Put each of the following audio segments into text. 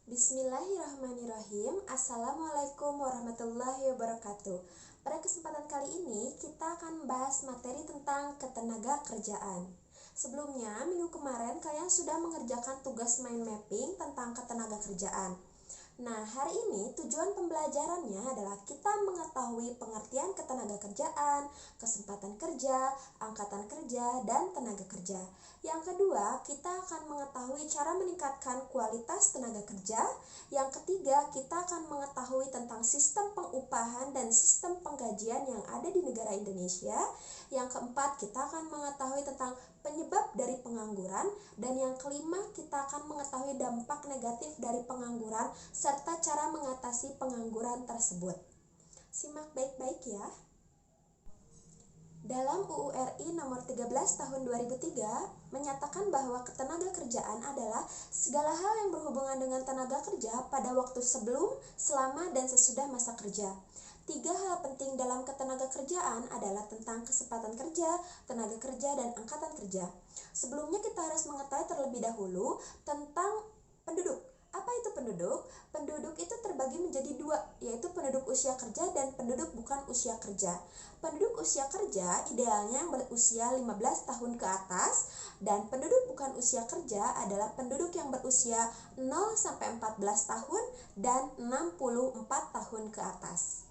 Bismillahirrahmanirrahim. Assalamualaikum warahmatullahi wabarakatuh. Pada kesempatan kali ini kita akan membahas materi tentang ketenaga kerjaan. Sebelumnya, minggu kemarin kalian sudah mengerjakan tugas mind mapping tentang ketenaga kerjaan. Nah, hari ini tujuan pembelajarannya adalah kita mengetahui pengertian ketenaga kerjaan, kesempatan kerja, angkatan kerja, dan tenaga kerja. Yang kedua, kita akan mengetahui cara meningkatkan kualitas tenaga kerja. Yang ketiga, kita akan mengetahui tentang sistem pengupahan dan sistem penggajian yang ada di negara Indonesia. Yang keempat, kita akan mengetahui tentang penyebab dari pengangguran. Dan yang kelima, kita akan mengetahui dampak negatif dari pengangguran serta cara mengatasi pengangguran tersebut. Simak baik-baik ya. Dalam UU RI nomor 13 tahun 2003 menyatakan bahwa ketenaga kerjaan adalah segala hal yang berhubungan dengan tenaga kerja pada waktu sebelum, selama, dan sesudah masa kerja. 3 hal penting dalam ketenaga kerjaan adalah tentang kesempatan kerja, tenaga kerja, dan angkatan kerja. Sebelumnya kita harus mengetahui terlebih dahulu tentang penduduk. Apa itu penduduk? Penduduk itu terbagi menjadi 2, yaitu penduduk usia kerja dan penduduk bukan usia kerja. Penduduk usia kerja idealnya yang berusia 15 tahun ke atas, dan penduduk bukan usia kerja adalah penduduk yang berusia 0-14 tahun dan 64 tahun ke atas.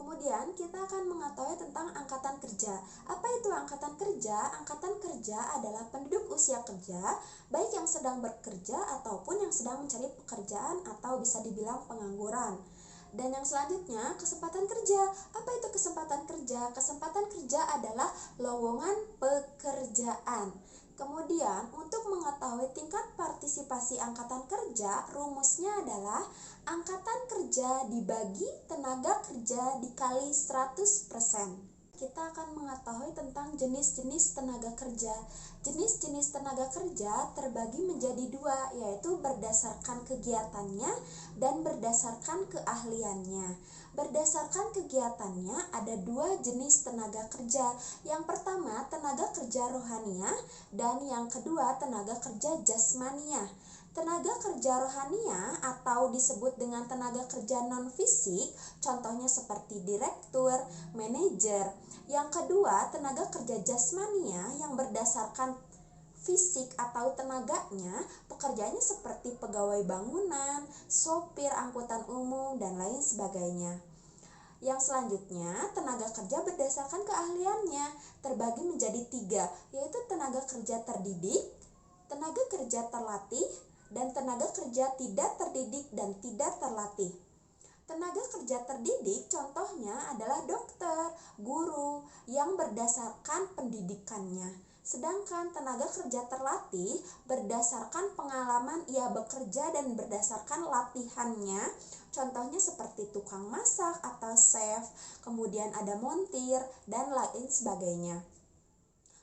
Kemudian kita akan mengetahui tentang angkatan kerja. Apa itu angkatan kerja? Angkatan kerja adalah penduduk usia kerja, baik yang sedang bekerja ataupun yang sedang mencari pekerjaan atau bisa dibilang pengangguran. Dan yang selanjutnya, kesempatan kerja. Apa itu kesempatan kerja? Kesempatan kerja adalah lowongan pekerjaan. Kemudian, untuk mengetahui tingkat partisipasi angkatan kerja, rumusnya adalah angkatan kerja dibagi tenaga kerja dikali 100%. Kita akan mengetahui tentang jenis-jenis tenaga kerja. Jenis-jenis tenaga kerja terbagi menjadi 2, yaitu berdasarkan kegiatannya dan berdasarkan keahliannya. Berdasarkan kegiatannya ada 2 jenis tenaga kerja. Yang pertama tenaga kerja rohaniah dan yang kedua tenaga kerja jasmaniah. Tenaga kerja rohaniah atau disebut dengan tenaga kerja non-fisik, contohnya seperti direktur, manajer. Yang kedua, tenaga kerja jasmaniah yang berdasarkan fisik atau tenaganya, pekerjaannya seperti pegawai bangunan, sopir angkutan umum, dan lain sebagainya. Yang selanjutnya, tenaga kerja berdasarkan keahliannya terbagi menjadi 3, yaitu tenaga kerja terdidik, tenaga kerja terlatih, dan tenaga kerja tidak terdidik dan tidak terlatih. Tenaga kerja terdidik contohnya adalah dokter, guru yang berdasarkan pendidikannya. Sedangkan tenaga kerja terlatih berdasarkan pengalaman ia bekerja dan berdasarkan latihannya. Contohnya seperti tukang masak atau chef, kemudian ada montir, dan lain sebagainya.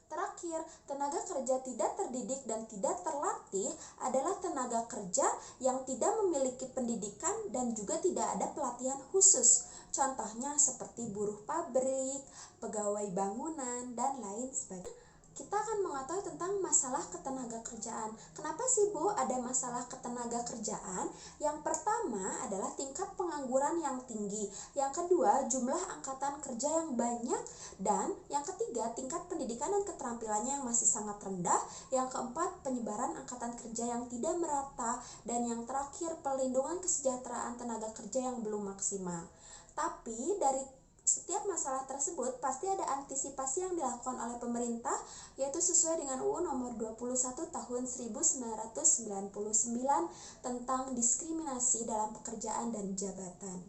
Terakhir, tenaga kerja tidak terdidik dan tidak terlatih adalah tenaga kerja yang tidak memiliki pendidikan dan juga tidak ada pelatihan khusus. Contohnya seperti buruh pabrik, pegawai bangunan, dan lain sebagainya. Kita akan mengetahui tentang masalah ketenaga kerjaan. Kenapa sih Bu ada masalah ketenaga kerjaan? Yang pertama adalah tingkat pengangguran yang tinggi. Yang kedua, jumlah angkatan kerja yang banyak. Dan yang ketiga, tingkat pendidikan dan keterampilannya yang masih sangat rendah. Yang keempat, penyebaran angkatan kerja yang tidak merata. Dan yang terakhir, perlindungan kesejahteraan tenaga kerja yang belum maksimal. Tapi dari setiap masalah tersebut pasti ada antisipasi yang dilakukan oleh pemerintah, yaitu sesuai dengan UU nomor 21 tahun 1999 tentang diskriminasi dalam pekerjaan dan jabatan.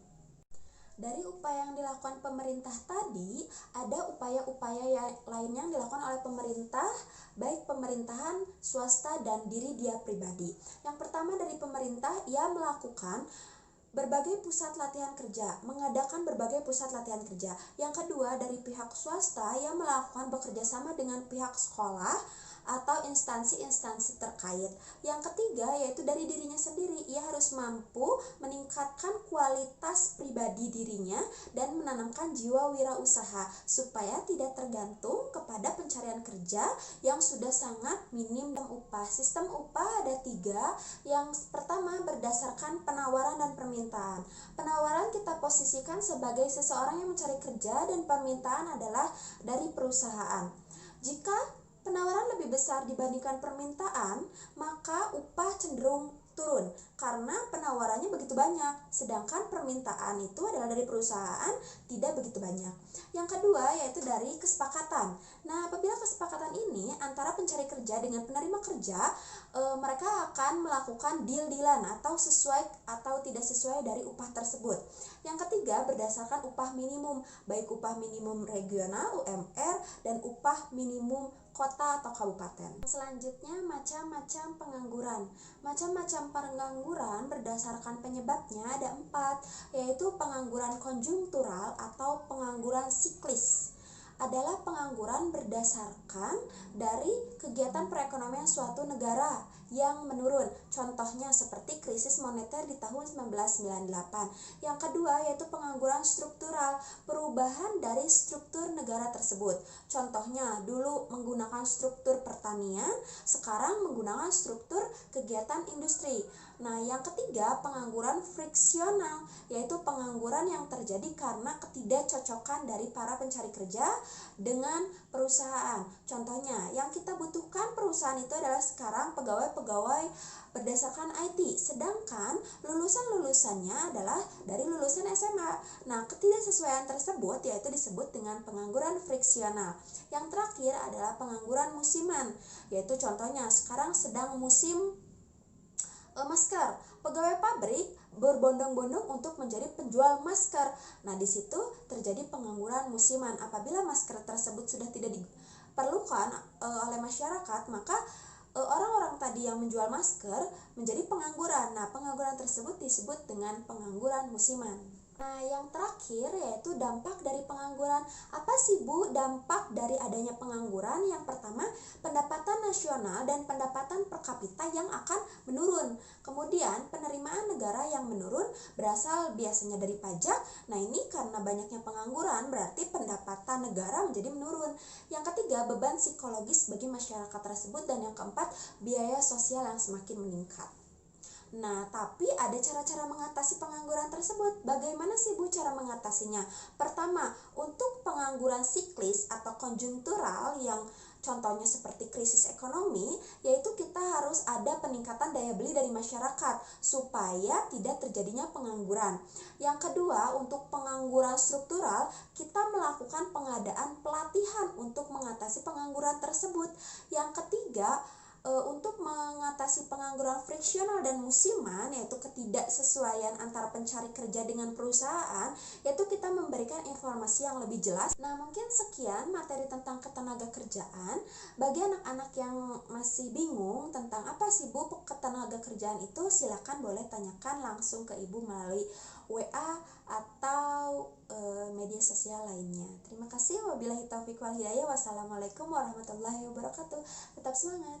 Dari upaya yang dilakukan pemerintah tadi, ada upaya-upaya lain yang dilakukan oleh pemerintah, baik pemerintahan, swasta, dan diri dia pribadi. Yang pertama dari pemerintah, ia melakukan berbagai pusat latihan kerja, mengadakan berbagai pusat latihan kerja. Yang kedua, dari pihak swasta yang melakukan bekerja sama dengan pihak sekolah atau instansi-instansi terkait. Yang ketiga yaitu dari dirinya sendiri, ia harus mampu meningkatkan kualitas pribadi dirinya dan menanamkan jiwa wirausaha supaya tidak tergantung kepada pencarian kerja yang sudah sangat minim. Sistem upah ada 3. Yang pertama berdasarkan penawaran dan permintaan. Penawaran kita posisikan sebagai seseorang yang mencari kerja dan permintaan adalah dari perusahaan. Jika penawaran lebih besar dibandingkan permintaan, maka upah cenderung turun karena penawarannya begitu banyak, sedangkan permintaan itu adalah dari perusahaan tidak begitu banyak. Yang kedua yaitu dari kesepakatan. Nah, apabila kesepakatan ini antara pencari kerja dengan penerima kerja, mereka akan melakukan deal-dealan atau sesuai atau tidak sesuai dari upah tersebut. Yang ketiga berdasarkan upah minimum, baik upah minimum regional UMR dan upah minimum kota atau kabupaten. Selanjutnya macam-macam pengangguran. Macam-macam pengangguran berdasarkan penyebabnya ada 4, yaitu pengangguran konjungtural atau pengangguran siklis. Adalah pengangguran berdasarkan dari kegiatan perekonomian suatu negara yang menurun. Contohnya seperti krisis moneter di tahun 1998. Yang kedua yaitu pengangguran struktural, perubahan dari struktur negara tersebut. Contohnya dulu menggunakan struktur pertanian, sekarang menggunakan struktur kegiatan industri. Nah, yang ketiga pengangguran friksional, yaitu pengangguran yang terjadi karena ketidakcocokan dari para pencari kerja dengan perusahaan. Contohnya, yang kita butuhkan perusahaan itu adalah sekarang pegawai-pegawai berdasarkan IT, sedangkan lulusan-lulusannya adalah dari lulusan SMA. Nah, ketidaksesuaian tersebut yaitu disebut dengan pengangguran friksional. Yang terakhir adalah pengangguran musiman, yaitu contohnya sekarang sedang musim masker. Pegawai pabrik berbondong-bondong untuk menjadi penjual masker. Nah, di situ terjadi pengangguran musiman. Apabila masker tersebut sudah tidak diperlukan oleh masyarakat, maka orang-orang tadi yang menjual masker menjadi pengangguran. Nah, pengangguran tersebut disebut dengan pengangguran musiman. Nah, yang terakhir yaitu dampak dari pengangguran. Apa sih Bu dampak dari adanya pengangguran? Yang pertama, pendapatan nasional dan pendapatan per kapita yang akan menurun. Kemudian, penerimaan negara yang menurun berasal biasanya dari pajak. Nah, ini karena banyaknya pengangguran berarti pendapatan negara menjadi menurun. Yang ketiga, beban psikologis bagi masyarakat tersebut. Dan yang keempat, biaya sosial yang semakin meningkat. Nah, tapi ada cara-cara mengatasi pengangguran tersebut. Bagaimana sih Bu cara mengatasinya? Pertama, untuk pengangguran siklis atau konjungtural yang contohnya seperti krisis ekonomi, yaitu kita harus ada peningkatan daya beli dari masyarakat supaya tidak terjadinya pengangguran. Yang kedua, untuk pengangguran struktural, kita melakukan pengadaan pelatihan untuk mengatasi pengangguran tersebut. Yang ketiga, untuk mengatasi pengangguran friksional dan musiman, yaitu ketidaksesuaian antara pencari kerja dengan perusahaan, yaitu kita memberikan informasi yang lebih jelas. Nah, mungkin sekian materi tentang ketenaga kerjaan. Bagi anak-anak yang masih bingung tentang apa sih Bu ketenaga kerjaan itu, silakan boleh tanyakan langsung ke Ibu melalui WA atau media sosial lainnya. Terima kasih. Wabillahi taufiq wal hidayah. Wassalamualaikum warahmatullahi wabarakatuh. Tetap semangat.